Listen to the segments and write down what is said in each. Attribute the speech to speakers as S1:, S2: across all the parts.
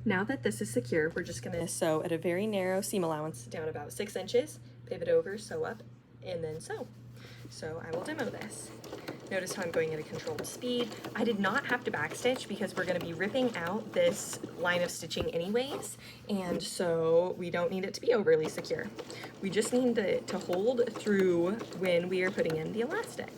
S1: Now that this is secure, we're just gonna sew at a very narrow seam allowance down about 6 inches, pivot over, sew up, and then sew. So I will demo this. Notice how I'm going at a controlled speed. I did not have to backstitch because we're gonna be ripping out this line of stitching anyways, and so we don't need it to be overly secure. We just need it to hold through when we are putting in the elastic.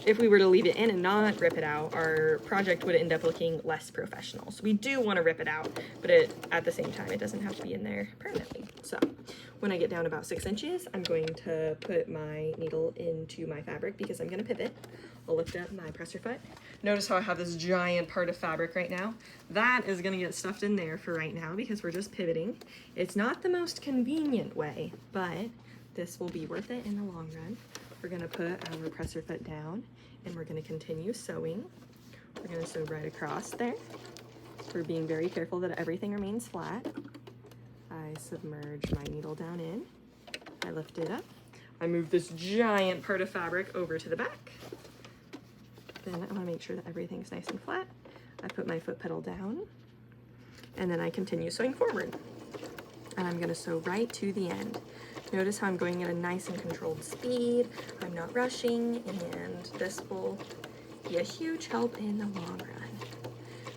S1: If we were to leave it in and not rip it out, our project would end up looking less professional. So we do want to rip it out, but at the same time, it doesn't have to be in there permanently. So when I get down about 6 inches, I'm going to put my needle into my fabric because I'm going to pivot. I'll lift up my presser foot. Notice how I have this giant part of fabric right now. That is going to get stuffed in there for right now because we're just pivoting. It's not the most convenient way, but this will be worth it in the long run. We're gonna put our presser foot down and we're gonna continue sewing. We're gonna sew right across there. We're being very careful that everything remains flat. I submerge my needle down in. I lift it up. I move this giant part of fabric over to the back. Then I wanna make sure that everything's nice and flat. I put my foot pedal down and then I continue sewing forward. And I'm gonna sew right to the end. Notice how I'm going at a nice and controlled speed. I'm not rushing, and this will be a huge help in the long run.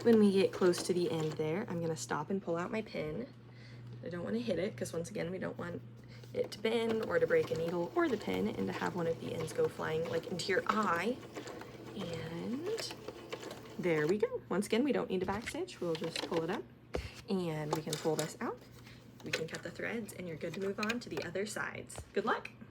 S1: When we get close to the end there, I'm gonna stop and pull out my pin. I don't wanna hit it, because once again, we don't want it to bend or to break a needle or the pin and to have one of the ends go flying like into your eye. And there we go. Once again, we don't need to backstitch. We'll just pull it up and we can pull this out. We can cut the threads and you're good to move on to the other sides. Good luck.